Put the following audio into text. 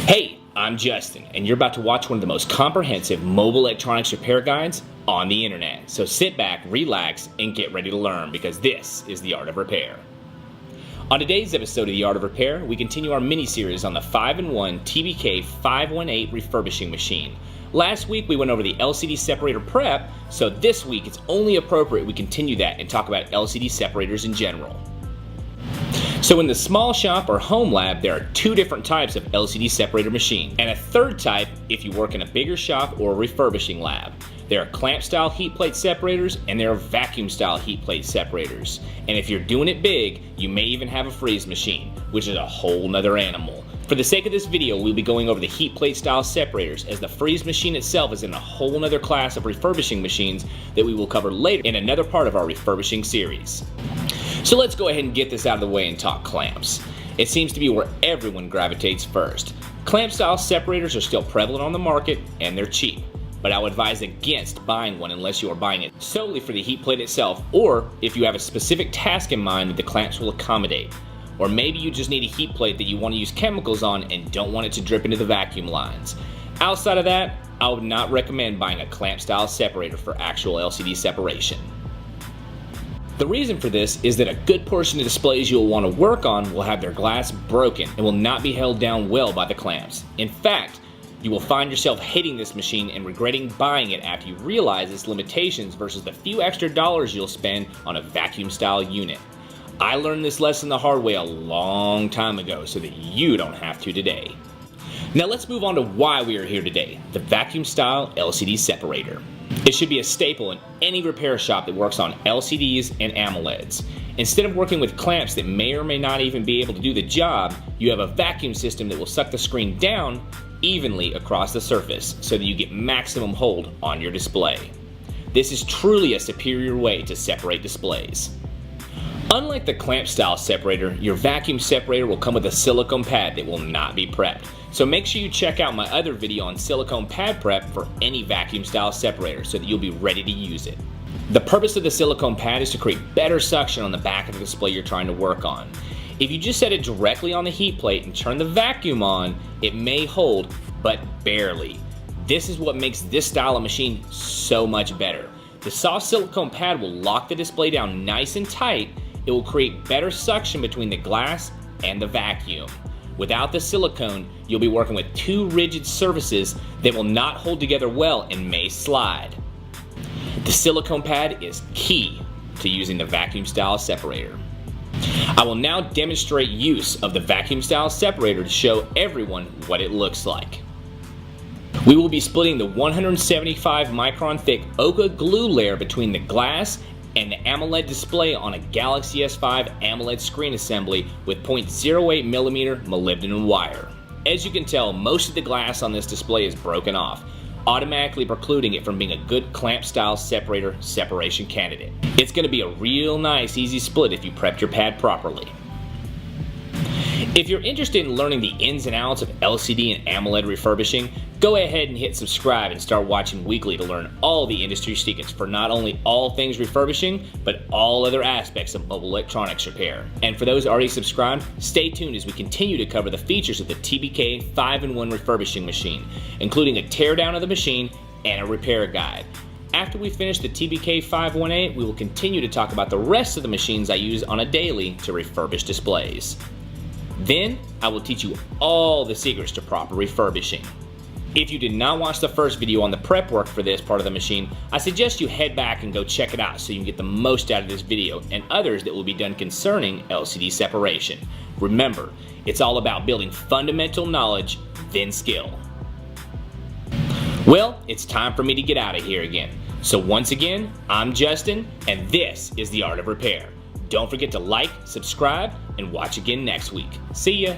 Hey, I'm Justin, and you're about to watch one of the most comprehensive mobile electronics repair guides on the internet. So sit back, relax, and get ready to learn, because this is The Art of Repair. On today's episode of The Art of Repair, we continue our mini-series on the 5-in-1 TBK 518 refurbishing machine. Last week we went over the LCD separator prep, so this week it's only appropriate we continue that and talk about LCD separators in general. So in the small shop or home lab, there are two different types of LCD separator machine, and a third type if you work in a bigger shop or a refurbishing lab. There are clamp style heat plate separators and there are vacuum style heat plate separators. And if you're doing it big, you may even have a freeze machine, which is a whole nother animal. For the sake of this video, we'll be going over the heat plate style separators, as the freeze machine itself is in a whole nother class of refurbishing machines that we will cover later in another part of our refurbishing series. So let's go ahead and get this out of the way and talk clamps. It seems to be where everyone gravitates first. Clamp style separators are still prevalent on the market and they're cheap, but I would advise against buying one unless you are buying it solely for the heat plate itself, or if you have a specific task in mind that the clamps will accommodate. Or maybe you just need a heat plate that you want to use chemicals on and don't want it to drip into the vacuum lines. Outside of that, I would not recommend buying a clamp style separator for actual LCD separation. The reason for this is that a good portion of displays you will want to work on will have their glass broken and will not be held down well by the clamps. In fact, you will find yourself hating this machine and regretting buying it after you realize its limitations versus the few extra dollars you'll spend on a vacuum style unit. I learned this lesson the hard way a long time ago so that you don't have to today. Now let's move on to why we are here today, the vacuum style LCD separator. It should be a staple in any repair shop that works on LCDs and AMOLEDs. Instead of working with clamps that may or may not even be able to do the job, you have a vacuum system that will suck the screen down evenly across the surface so that you get maximum hold on your display. This is truly a superior way to separate displays. Unlike the clamp style separator, your vacuum separator will come with a silicone pad that will not be prepped. So make sure you check out my other video on silicone pad prep for any vacuum style separator so that you'll be ready to use it. The purpose of the silicone pad is to create better suction on the back of the display you're trying to work on. If you just set it directly on the heat plate and turn the vacuum on, it may hold, but barely. This is what makes this style of machine so much better. The soft silicone pad will lock the display down nice and tight. It will create better suction between the glass and the vacuum. Without the silicone, you'll be working with two rigid surfaces that will not hold together well and may slide. The silicone pad is key to using the vacuum style separator. I will now demonstrate use of the vacuum style separator to show everyone what it looks like. We will be splitting the 175 micron thick Oka glue layer between the glass and the AMOLED display on a Galaxy S5 AMOLED screen assembly with 0.08mm molybdenum wire. As you can tell, most of the glass on this display is broken off, automatically precluding it from being a good clamp style separator separation candidate. It's going to be a real nice easy split if you prepped your pad properly. If you're interested in learning the ins and outs of LCD and AMOLED refurbishing, go ahead and hit subscribe and start watching weekly to learn all the industry secrets for not only all things refurbishing, but all other aspects of mobile electronics repair. And for those already subscribed, stay tuned as we continue to cover the features of the TBK 5-in-1 refurbishing machine, including a teardown of the machine and a repair guide. After we finish the TBK 518, we will continue to talk about the rest of the machines I use on a daily to refurbish displays. Then, I will teach you all the secrets to proper refurbishing. If you did not watch the first video on the prep work for this part of the machine, I suggest you head back and go check it out so you can get the most out of this video and others that will be done concerning LCD separation. Remember, it's all about building fundamental knowledge, then skill. Well, it's time for me to get out of here again. So once again, I'm Justin, and this is The Art of Repair. Don't forget to like, subscribe, and watch again next week. See ya!